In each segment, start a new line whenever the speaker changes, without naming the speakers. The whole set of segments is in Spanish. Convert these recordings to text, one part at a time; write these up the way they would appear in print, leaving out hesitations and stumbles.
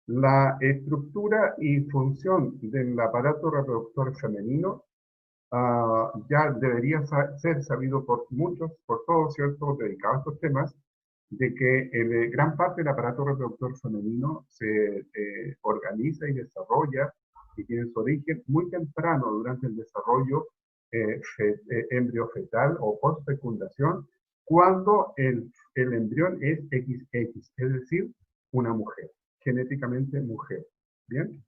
La estructura y función del aparato reproductor femenino ya debería ser sabido por muchos, por todos, ¿cierto?, dedicados a estos temas, de que gran parte del aparato reproductor femenino se organiza y desarrolla y tiene su origen muy temprano durante el desarrollo embriofetal o postfecundación, cuando el embrión es XX, es decir, una mujer, genéticamente mujer. ¿Bien?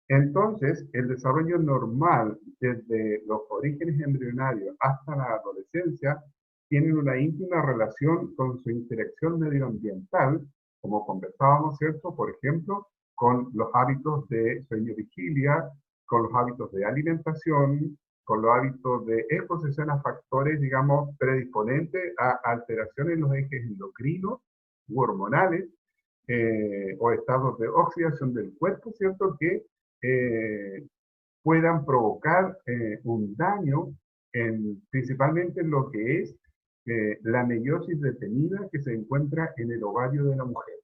Entonces, el desarrollo normal desde los orígenes embrionarios hasta la adolescencia tiene una íntima relación con su interacción medioambiental, como conversábamos, ¿cierto? Por ejemplo, con los hábitos de sueño-vigilia, con los hábitos de alimentación, con los hábitos de exposición a factores, digamos, predisponentes a alteraciones en los ejes endocrinos u hormonales, o estados de oxidación del cuerpo, ¿cierto? Que eh, puedan provocar un daño principalmente en lo que es la meiosis detenida que se encuentra en el ovario de la mujer.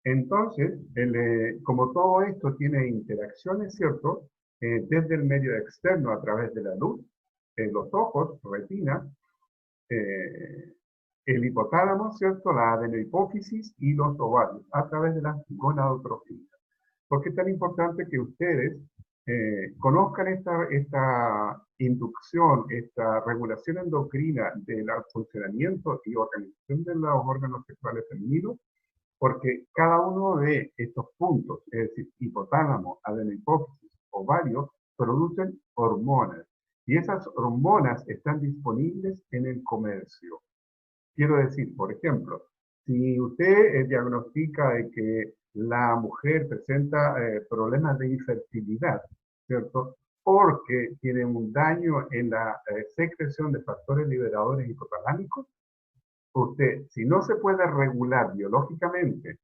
Entonces, como todo esto tiene interacciones, ¿cierto? Desde el medio externo a través de la luz, los ojos, retina, eh, el hipotálamo, ¿cierto? La adenohipófisis y los ovarios a través de las gonadotrofinas. ¿Por qué es tan importante que ustedes conozcan esta inducción, esta regulación endocrina del funcionamiento y organización de los órganos sexuales femeninos? Porque cada uno de estos puntos, es decir, hipotálamo, adenohipófisis, ovario, producen hormonas. Y esas hormonas están disponibles en el comercio. Quiero decir, por ejemplo, si usted diagnostica de que la mujer presenta problemas de infertilidad, ¿cierto? Porque tiene un daño en la secreción de factores liberadores hipotalámicos, usted, si no se puede regular biológicamente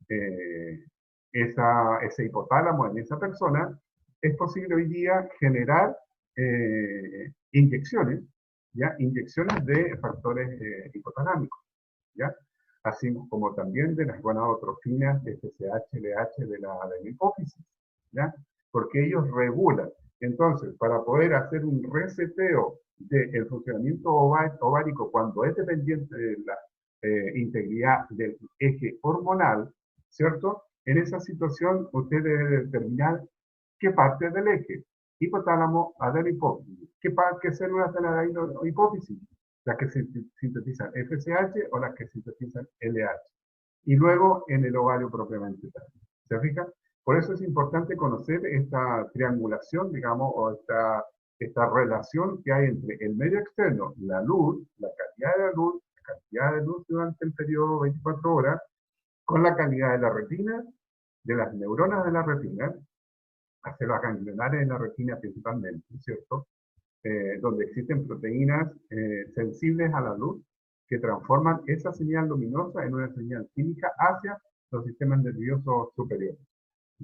eh, ese hipotálamo en esa persona, es posible hoy día generar inyecciones, ¿ya? Inyecciones de factores hipotalámicos, ¿ya? Así como también de las gonadotrofinas, FSH, LH de la hipófisis, ¿ya? Porque ellos regulan. Entonces, para poder hacer un reseteo del funcionamiento ovárico cuando es dependiente de la integridad del eje hormonal, ¿cierto? En esa situación usted debe determinar qué parte del eje, hipotálamo, adenohipófisis, qué células de la adenohipófisis, las que sintetizan FSH o las que sintetizan LH. Y luego en el ovario propiamente tal. ¿Se fija? Por eso es importante conocer esta triangulación, digamos, o esta relación que hay entre el medio externo, la luz, la calidad de la luz, la cantidad de luz durante el periodo 24 horas, con la calidad de la retina, de las neuronas de la retina, hacia las ganglionares de la retina principalmente, ¿cierto? Donde existen proteínas sensibles a la luz que transforman esa señal luminosa en una señal química hacia los sistemas nerviosos superiores.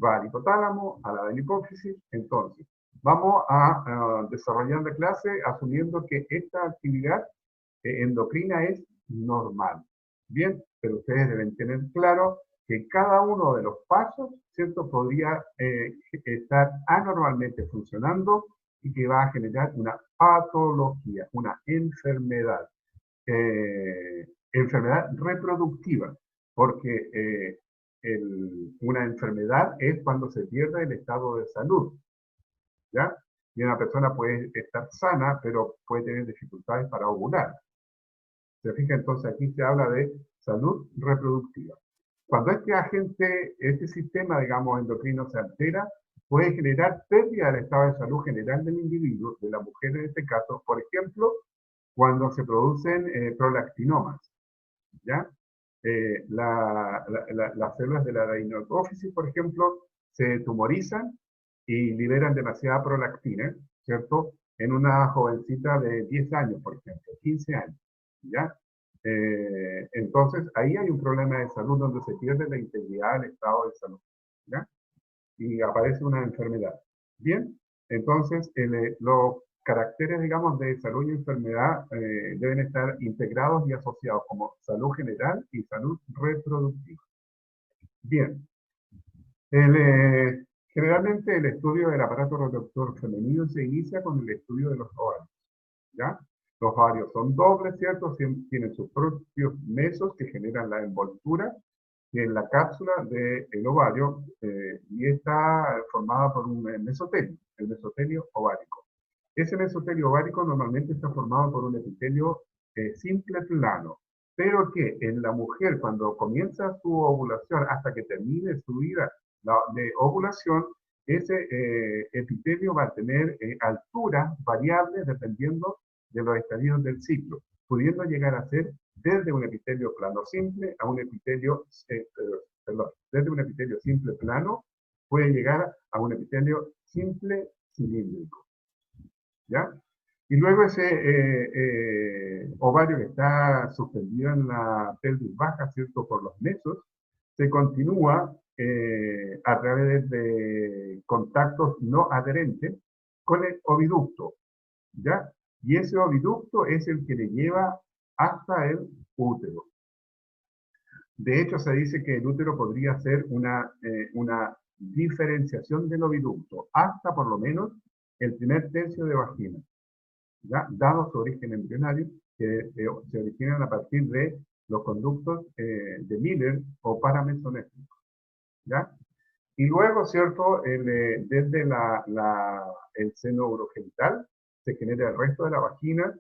Va al hipotálamo, a la adenohipófisis. Entonces, vamos a desarrollar la clase asumiendo que esta actividad endocrina es normal. Bien, pero ustedes deben tener claro que cada uno de los pasos, ¿cierto?, podría estar anormalmente funcionando y que va a generar una patología, una enfermedad, enfermedad reproductiva, porque una enfermedad es cuando se pierde el estado de salud, ¿ya? Y una persona puede estar sana, pero puede tener dificultades para ovular. ¿Se fija? Entonces aquí se habla de salud reproductiva. Cuando este agente, este sistema, digamos, endocrino se altera, puede generar pérdida del estado de salud general del individuo, de la mujer en este caso, por ejemplo, cuando se producen prolactinomas, ¿ya? Las células de la adenohipófisis, por ejemplo, se tumorizan y liberan demasiada prolactina, ¿cierto? En una jovencita de 10 años, por ejemplo, 15 años, ¿ya? Entonces, ahí hay un problema de salud donde se pierde la integridad del estado de salud, ¿ya? Y aparece una enfermedad. Bien, entonces los caracteres, digamos, de salud y enfermedad deben estar integrados y asociados como salud general y salud reproductiva. Bien, Generalmente el estudio del aparato reproductor femenino se inicia con el estudio de los ovarios, ¿ya? Los ovarios son dobles, ¿cierto? Tienen sus propios mesos que generan la envoltura en la cápsula del ovario y está formada por un mesotelio, el mesotelio ovárico. Ese mesotelio ovárico normalmente está formado por un epitelio simple plano, pero que en la mujer cuando comienza su ovulación hasta que termine su vida de ovulación, ese epitelio va a tener alturas variables dependiendo de los estadios del ciclo, pudiendo llegar a ser desde un epitelio plano simple a un epitelio, perdón, desde un epitelio simple plano puede llegar a un epitelio simple cilíndrico, ¿ya? Y luego ese ovario que está suspendido en la pelvis baja, ¿cierto? Por los mesos, se continúa a través de contactos no adherentes con el oviducto, ¿ya? Y ese oviducto es el que le lleva hasta el útero. De hecho, se dice que el útero podría ser una diferenciación del oviducto, hasta por lo menos el primer tercio de vagina, ¿ya? Dado su origen embrionario, que se originan a partir de los conductos de Miller o paramesonéficos, ¿ya? Y luego, ¿cierto? Desde el seno urogenital se genera el resto de la vagina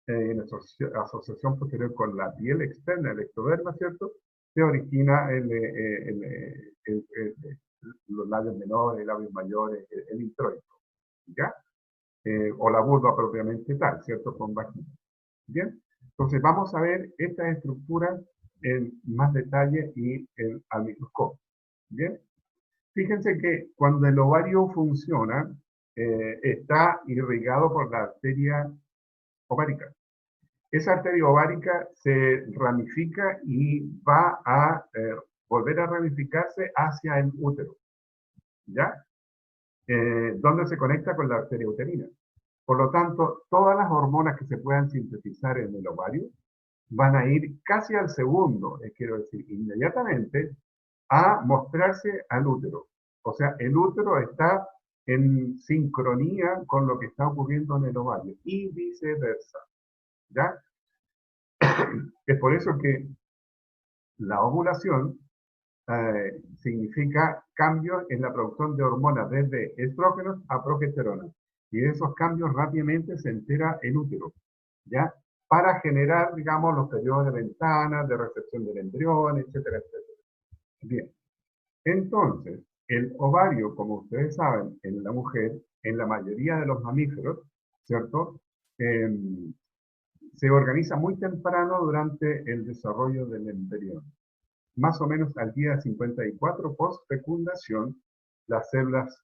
en asociación posterior con la piel externa, el ectoderma, ¿cierto? Se origina los labios menores, labios mayores, el introito, ¿ya? O la vulva propiamente tal, ¿cierto? Con vagina. Bien, entonces vamos a ver estas estructuras en más detalle y al microscopio. Bien, fíjense que cuando el ovario funciona, está irrigado por la arteria ovárica. Esa arteria ovárica se ramifica y va a volver a ramificarse hacia el útero, ¿ya? Donde se conecta con la arteria uterina. Por lo tanto, todas las hormonas que se puedan sintetizar en el ovario van a ir casi al segundo, quiero decir, inmediatamente, a mostrarse al útero. O sea, el útero está en sincronía con lo que está ocurriendo en el ovario y viceversa, ¿ya? Es por eso que la ovulación significa cambios en la producción de hormonas desde estrógenos a progesterona. Y de esos cambios rápidamente se entera el útero, ¿ya? Para generar, digamos, los periodos de ventana, de recepción del embrión, etcétera, etcétera. Bien, entonces, el ovario, como ustedes saben, en la mujer, en la mayoría de los mamíferos, ¿cierto? Eh, Se organiza muy temprano durante el desarrollo del embrión. Más o menos al día 54 post-fecundación, las células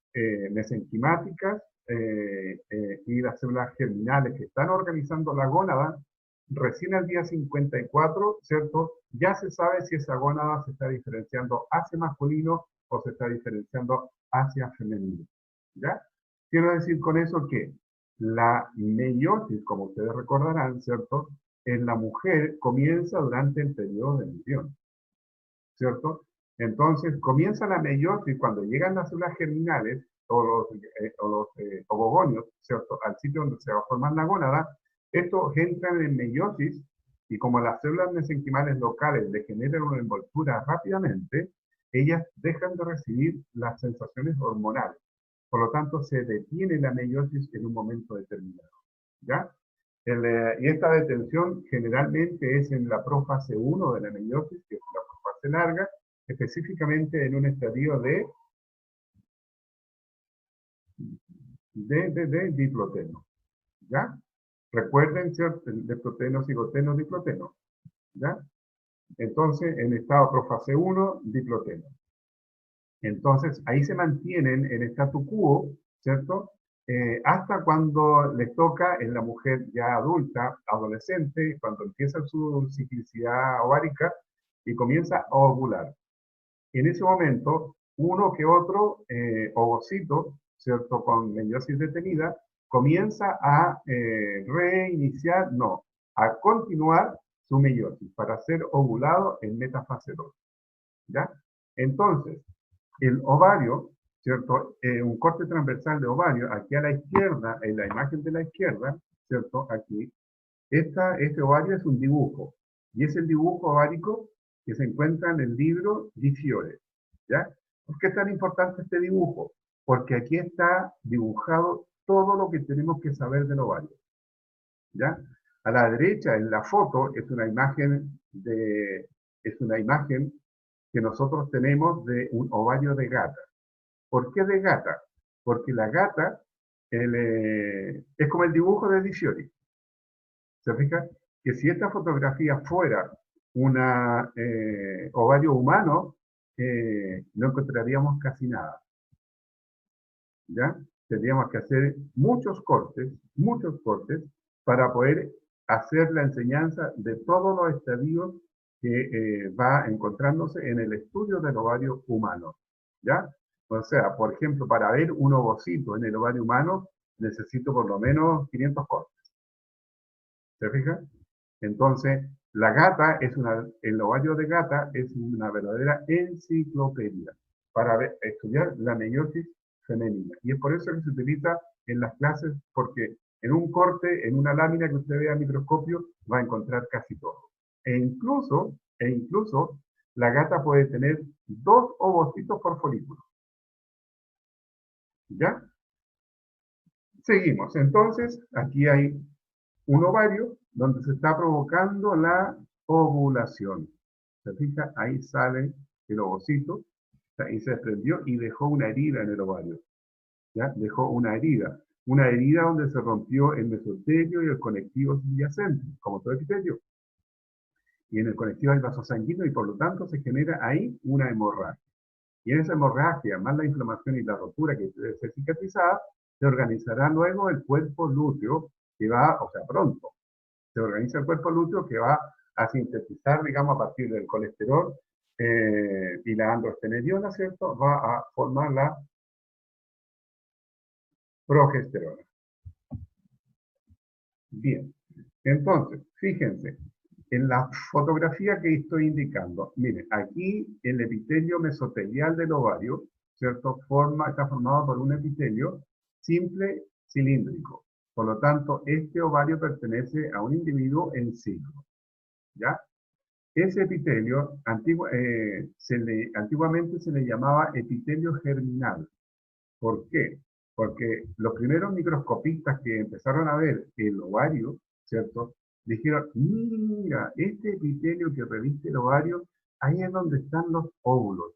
mesenquimáticas y las células germinales que están organizando la gónada, recién al día 54, ¿cierto? Ya se sabe si esa gónada se está diferenciando hacia masculino o se está diferenciando hacia femenino, ¿ya? Quiero decir con eso que la meiosis, como ustedes recordarán, ¿cierto? En la mujer comienza durante el periodo de embrión, ¿cierto? Entonces comienza la meiosis cuando llegan las células germinales o los ovogonios, ¿cierto? Al sitio donde se va a formar la gónada, estos entran en meiosis y como las células mesenquimales locales le generan una envoltura rápidamente, ellas dejan de recibir las sensaciones hormonales. Por lo tanto, se detiene la meiosis en un momento determinado, ¿ya? Y esta detención generalmente es en la profase 1 de la meiosis, que es la profase larga, específicamente en un estadio de diploteno, ¿ya? Recuerden, ¿cierto? Diploteno, cigoteno, diploteno, ¿ya? Entonces, en estado profase 1, diploteno. Entonces, ahí se mantienen en statu quo, ¿cierto? Hasta cuando les toca en la mujer ya adulta, adolescente, cuando empieza su ciclicidad ovárica y comienza a ovular. En ese momento, uno que otro ovocito, ¿cierto? Con meiosis detenida, comienza a reiniciar, no, a continuar su meiosis para ser ovulado en metafase 2, ¿ya? Entonces, el ovario, ¿cierto? Un corte transversal de ovario, aquí a la izquierda, en la imagen de la izquierda, ¿cierto? Aquí, este ovario es un dibujo, y es el dibujo ovárico que se encuentra en el libro Di Fiore, ¿ya? ¿Por qué es tan importante este dibujo? Porque aquí está dibujado todo lo que tenemos que saber del ovario, ¿ya? A la derecha, en la foto, es una imagen que nosotros tenemos de un ovario de gata. ¿Por qué de gata? Porque la gata es como el dibujo de Di Fiori. ¿Se fija? Que si esta fotografía fuera un ovario humano, no encontraríamos casi nada. ¿Ya? Tendríamos que hacer muchos cortes, para poder hacer la enseñanza de todos los estadios que va encontrándose en el estudio del ovario humano. ¿Ya? O sea, por ejemplo, para ver un ovocito en el ovario humano, necesito por lo menos 500 cortes. ¿Se fija? Entonces, el ovario de gata es una verdadera enciclopedia para estudiar la meiosis femenina. Y es por eso que se utiliza en las clases, porque en un corte, en una lámina que usted vea al microscopio, va a encontrar casi todo. E incluso, la gata puede tener 2 ovocitos por folículo. ¿Ya? Seguimos. Entonces, aquí hay un ovario donde se está provocando la ovulación. ¿Se fija? Ahí sale el ovocito, y se desprendió y dejó una herida en el ovario. ¿Ya? Dejó una herida donde se rompió el mesotelio y el conectivo subyacente, como todo epitelio. Y en el conectivo hay vaso sanguíneo y por lo tanto se genera ahí una hemorragia. Y en esa hemorragia, más la inflamación y la rotura que debe ser cicatrizada, se organizará luego el cuerpo lúteo, que va, o sea, pronto, se organiza el cuerpo lúteo que va a sintetizar, digamos, a partir del colesterol y la androstenediona, ¿cierto? Va a formar la progesterona. Bien, entonces, fíjense, en la fotografía que estoy indicando, miren, aquí el epitelio mesotelial del ovario, ¿cierto? Está formado por un epitelio simple cilíndrico. Por lo tanto, este ovario pertenece a un individuo en ciclo, ¿ya? Ese epitelio antiguamente se le llamaba epitelio germinal. ¿Por qué? Porque los primeros microscopistas que empezaron a ver el ovario, ¿cierto? Dijeron, mira, este epitelio que reviste el ovario, ahí es donde están los óvulos,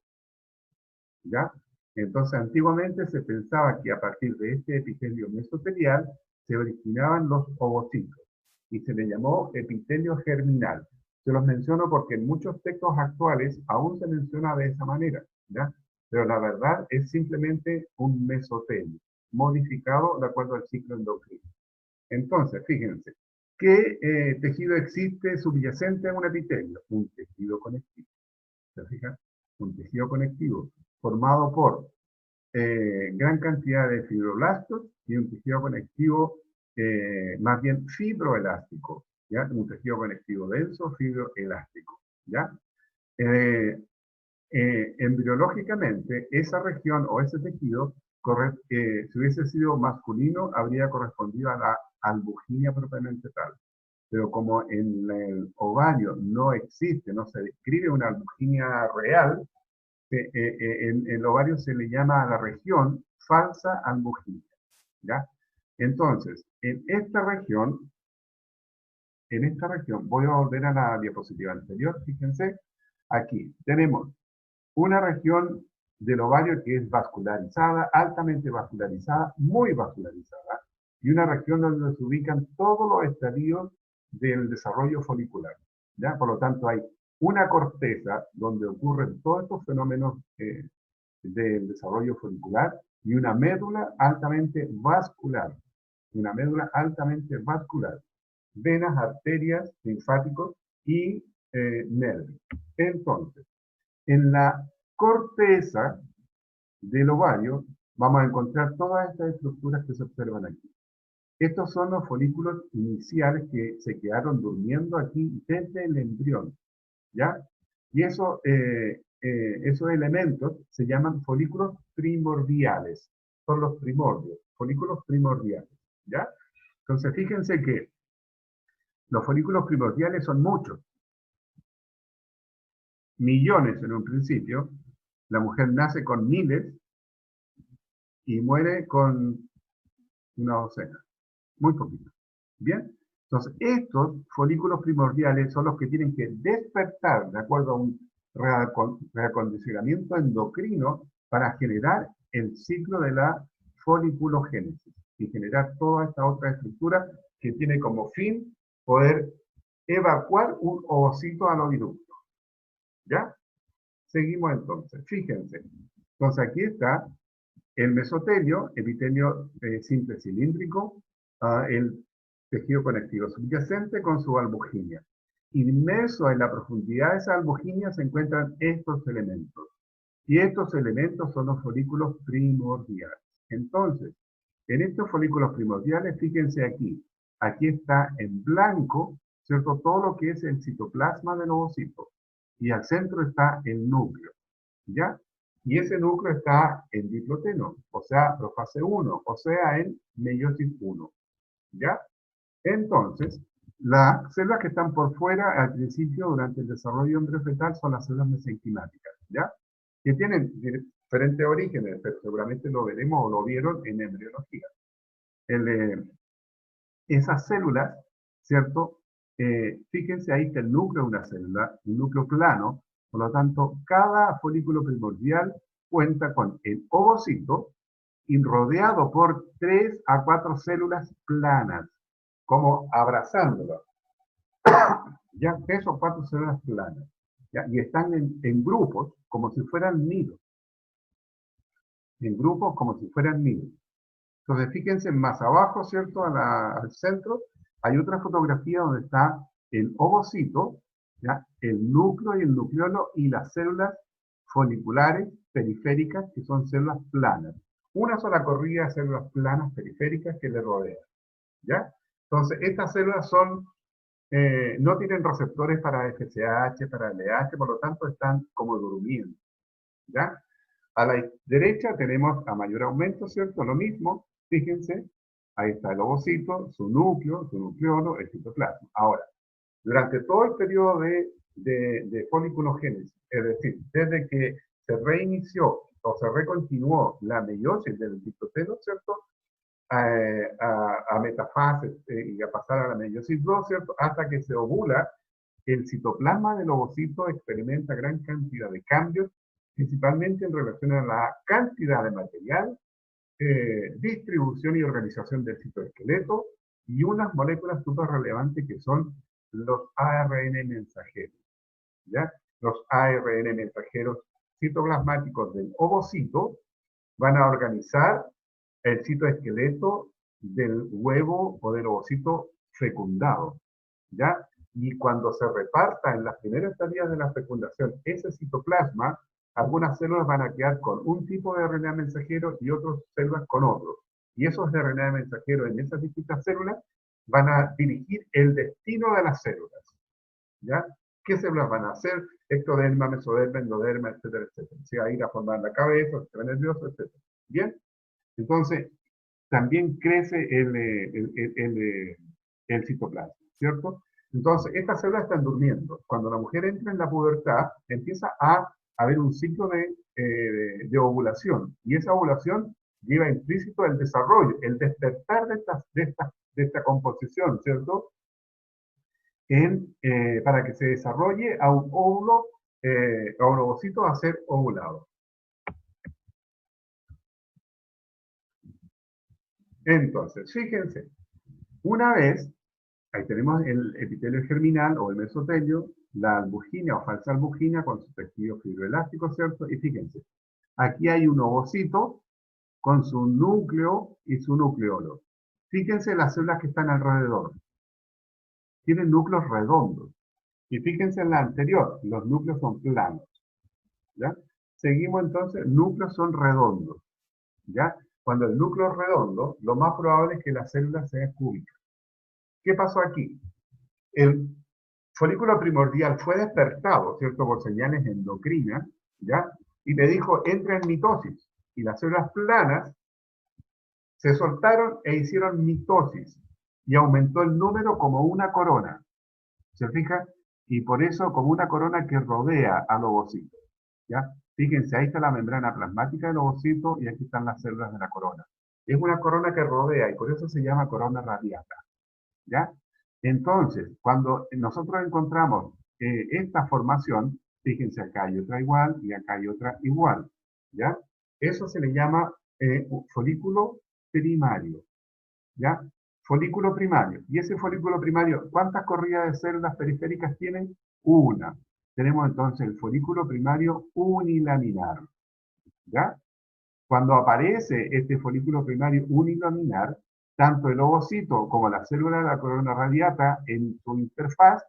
¿ya? Entonces, antiguamente se pensaba que a partir de este epitelio mesotelial se originaban los ovocitos y se le llamó epitelio germinal. Se los menciono porque en muchos textos actuales aún se menciona de esa manera, ¿ya? Pero la verdad es simplemente un mesotelio, modificado de acuerdo al ciclo endocrino. Entonces, fíjense, ¿qué tejido existe subyacente a un epitelio? Un tejido conectivo. ¿Se fijan? Un tejido conectivo formado por gran cantidad de fibroblastos y un tejido conectivo más bien fibroelástico, ¿ya? Un tejido conectivo denso, fibroelástico, ¿ya? Eh, Embriológicamente, esa región o ese tejido, si hubiese sido masculino, habría correspondido a la albuginia propiamente tal. Pero como en el ovario no existe, no se describe una albuginia real, en el ovario se le llama a la región falsa albuginia, ¿ya? Entonces, voy a volver a la diapositiva anterior, fíjense, aquí tenemos una región del ovario que es vascularizada, altamente vascularizada, muy vascularizada, y una región donde se ubican todos los estadios del desarrollo folicular, ¿ya? Por lo tanto, hay una corteza donde ocurren todos estos fenómenos del desarrollo folicular y una médula altamente vascular, venas, arterias, linfáticos y nervios. Entonces, en la corteza del ovario vamos a encontrar todas estas estructuras que se observan aquí. Estos son los folículos iniciales que se quedaron durmiendo aquí desde el embrión, ¿ya? Y eso esos elementos se llaman folículos primordiales. Son los primordios, folículos primordiales, ¿ya? Entonces, fíjense que los folículos primordiales son muchos, millones en un principio. La mujer nace con miles y muere con una docena, muy poquito. ¿Bien? Entonces, estos folículos primordiales son los que tienen que despertar de acuerdo a un reacondicionamiento endocrino para generar el ciclo de la foliculogénesis y generar toda esta otra estructura que tiene como fin poder evacuar un ovocito al oviducto. ¿Ya? Seguimos entonces. Fíjense. Entonces aquí está el mesotelio, epitelio simple cilíndrico, el tejido conectivo subyacente con su albuginia. Inmerso en la profundidad de esa albuginia se encuentran estos elementos. Y estos elementos son los folículos primordiales. Entonces, en estos folículos primordiales, fíjense aquí. Aquí está en blanco, ¿cierto? Todo lo que es el citoplasma del ovocito. Y al centro está el núcleo, ¿ya? Y ese núcleo está en diploteno, o sea, profase 1, o sea, en meiosis 1, ¿ya? Entonces, las células que están por fuera al principio durante el desarrollo embriofetal son las células mesenquimáticas, ¿ya? Que tienen diferentes orígenes, pero seguramente lo veremos o lo vieron en embriología. Esas células, ¿cierto? Fíjense ahí que el núcleo de una célula, un núcleo plano, por lo tanto, cada folículo primordial cuenta con el ovocito y rodeado por 3 a 4 células planas, como abrazándolo. Ya 3 o 4 células planas. ¿Ya? Y están en grupos como si fueran nidos. En grupos como si fueran nidos. Entonces, fíjense más abajo, ¿cierto? Al centro, hay otra fotografía donde está el ovocito, ¿ya? El núcleo y el nucleolo y las células foliculares periféricas, que son células planas. Una sola corrida de células planas periféricas que le rodean, ¿ya? Entonces, estas células no tienen receptores para FSH, para LH, por lo tanto están como durmiendo, ¿ya? A la derecha tenemos a mayor aumento, ¿cierto? Lo mismo, fíjense, ahí está el ovocito, su núcleo, su nucleolo, el citoplasma. Ahora, durante todo el periodo de foliculogénesis, es decir, desde que se reinició o se recontinuó la meiosis del citotelo, ¿cierto? A metafases y a pasar a la meiosis 2, ¿cierto? Hasta que se ovula, el citoplasma del ovocito experimenta gran cantidad de cambios, principalmente en relación a la cantidad de material, distribución y organización del citoesqueleto y unas moléculas súper relevantes que son los ARN mensajeros, ¿ya? Los ARN mensajeros citoplasmáticos del ovocito van a organizar el citoesqueleto del huevo o del ovocito fecundado, ¿ya? Y cuando se reparta en las primeras estadios de la fecundación ese citoplasma, algunas células van a quedar con un tipo de RNA mensajero y otras células con otro. Y esos RNA mensajeros en esas distintas células van a dirigir el destino de las células, ¿ya? ¿Qué células van a hacer? Ectoderma, mesoderma, endoderma, etcétera, etcétera. Se va a ir a formar la cabeza, el sistema nervioso, etcétera. ¿Bien? Entonces, también crece el citoplasma, ¿cierto? Entonces, estas células están durmiendo. Cuando la mujer entra en la pubertad, empieza a haber un ciclo de ovulación. Y esa ovulación lleva implícito el desarrollo, el despertar de esta composición, ¿cierto? Para que se desarrolle a un óvulo, a un ovocito a ser ovulado. Entonces, fíjense, una vez, ahí tenemos el epitelio germinal o el mesotelio, la albuginia o falsa albuginia con su tejido fibroelástico, ¿cierto? Y fíjense, aquí hay un ovocito con su núcleo y su nucleolo. Fíjense las células que están alrededor. Tienen núcleos redondos. Y fíjense en la anterior, los núcleos son planos, ¿ya? Seguimos entonces, núcleos son redondos, ¿ya? Cuando el núcleo es redondo, lo más probable es que la célula sea cúbica. ¿Qué pasó aquí? El folículo primordial fue despertado, ¿cierto?, por señales endocrinas, ¿ya? Y le dijo, entra en mitosis. Y las células planas se soltaron e hicieron mitosis. Y aumentó el número como una corona. ¿Se fija? Y por eso como una corona que rodea al ovocito. ¿Ya? Fíjense, ahí está la membrana plasmática del ovocito y aquí están las células de la corona. Es una corona que rodea y por eso se llama corona radiata. ¿Ya? Entonces, cuando nosotros encontramos esta formación, fíjense, acá hay otra igual y acá hay otra igual. ¿Ya? Eso se le llama folículo primario. ¿Ya? Folículo primario. Y ese folículo primario, ¿cuántas corridas de células periféricas tienen? Una. Tenemos entonces el folículo primario unilaminar. ¿Ya? Cuando aparece este folículo primario unilaminar, tanto el ovocito como la célula de la corona radiata en su interfaz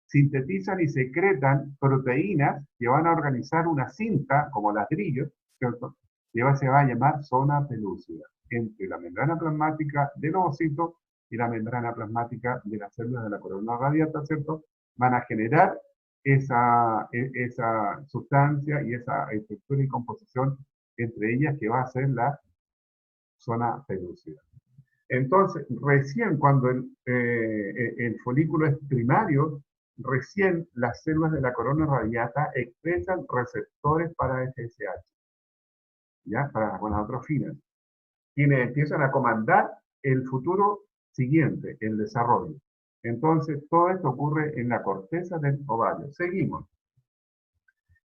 sintetizan y secretan proteínas que van a organizar una cinta, como ladrillos, ¿cierto? Que se va a llamar zona pelúcida, entre la membrana plasmática del ovocito y la membrana plasmática de las células de la corona radiata, ¿cierto? Van a generar esa sustancia y esa estructura y composición entre ellas que va a ser la zona pelúcida. Entonces, recién cuando el folículo es primario, recién las células de la corona radiata expresan receptores para FSH, ¿ya? Para las gonadotrofinas, quienes empiezan a comandar el futuro siguiente, el desarrollo. Entonces, todo esto ocurre en la corteza del ovario. Seguimos.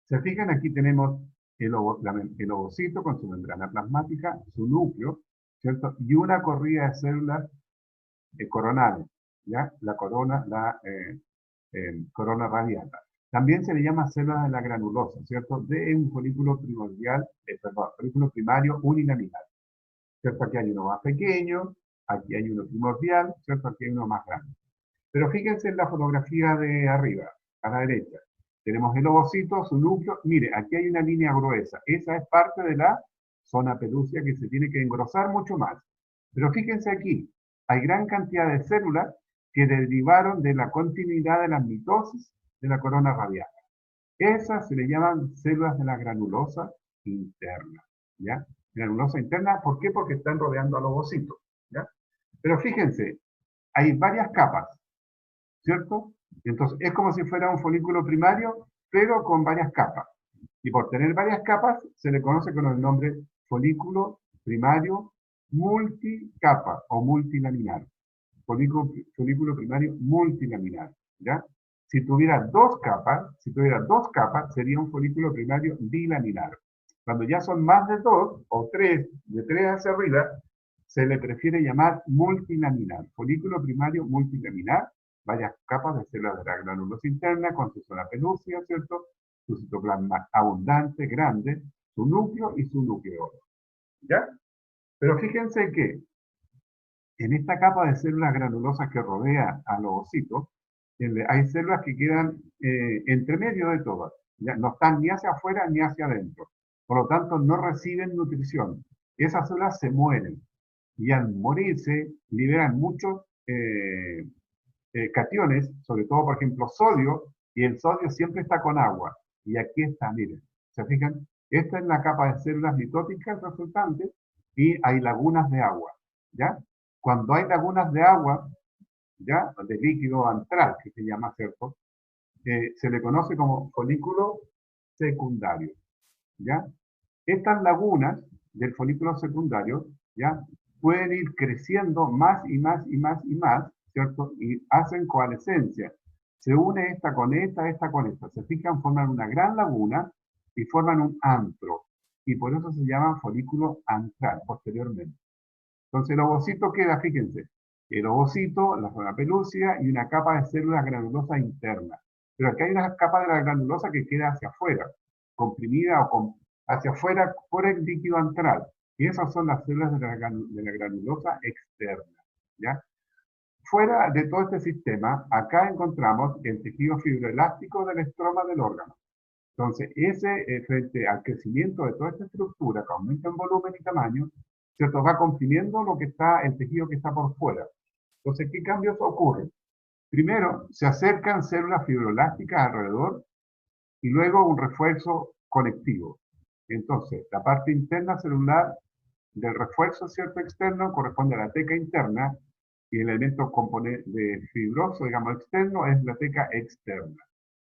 Se fijan, aquí tenemos el ovocito con su membrana plasmática, su núcleo, ¿cierto? Y una corrida de células coronales, ¿ya? La corona radiata. También se le llama células de la granulosa, ¿cierto? De un folículo primordial, folículo primario unilaminar, ¿cierto? Aquí hay uno más pequeño, aquí hay uno primordial, ¿cierto? Aquí hay uno más grande. Pero fíjense en la fotografía de arriba, a la derecha. Tenemos el ovocito, su núcleo. Mire, aquí hay una línea gruesa. Esa es parte de la zona pelúcida que se tiene que engrosar mucho más. Pero fíjense aquí, hay gran cantidad de células que derivaron de la continuidad de la mitosis de la corona radiata. Esas se le llaman células de la granulosa interna. ¿Ya? Granulosa interna, ¿por qué? Porque están rodeando al ovocito. ¿Ya? Pero fíjense, hay varias capas, ¿cierto? Entonces, es como si fuera un folículo primario, pero con varias capas. Y por tener varias capas, se le conoce con el nombre folículo primario multicapa o multilaminar. Folículo primario multilaminar, ¿ya? Si tuviera dos capas, sería un folículo primario bilaminar. Cuando ya son más de dos o tres, de tres hacia arriba, se le prefiere llamar multilaminar. Folículo primario multilaminar, varias capas de células de la granulosa interna con su zona pelúcida, ¿cierto? Su citoplasma abundante, grande, su núcleo y su núcleolo. ¿Ya? Pero fíjense que en esta capa de células granulosas que rodea al ovocito, hay células que quedan entre medio de todas. ¿Ya? No están ni hacia afuera ni hacia adentro. Por lo tanto, no reciben nutrición. Esas células se mueren. Y al morirse, liberan muchos cationes, sobre todo, por ejemplo, sodio, y el sodio siempre está con agua. Y aquí está, miren, ¿se fijan? Esta es la capa de células mitóticas resultantes y hay lagunas de agua, ¿ya? Cuando hay lagunas de agua, ¿ya? De líquido antral, que se llama, ¿cierto? Se le conoce como folículo secundario, ¿ya? Estas lagunas del folículo secundario, ¿ya? Pueden ir creciendo más y más y más y más, ¿cierto? Y hacen coalescencia. Se une esta con esta con esta. Se fijan, forman una gran laguna y forman un antro. Y por eso se llama folículo antral posteriormente. Entonces el ovocito queda, fíjense, el ovocito, la zona pelúcida y una capa de células granulosas internas. Pero aquí hay una capa de la granulosa que queda hacia afuera, comprimida o hacia afuera por el líquido antral. Y esas son las células de la granulosa externa. ¿Ya? Fuera de todo este sistema, acá encontramos el tejido fibroelástico del estroma del órgano. Entonces, frente al crecimiento de toda esta estructura que aumenta en volumen y tamaño, ¿cierto? Va comprimiendo el tejido que está por fuera. Entonces, ¿qué cambios ocurren? Primero, se acercan células fibroelásticas alrededor y luego un refuerzo conectivo. Entonces, la parte interna celular del refuerzo, ¿cierto?, externo corresponde a la teca interna y el elemento componente de fibroso, digamos, externo es la teca externa.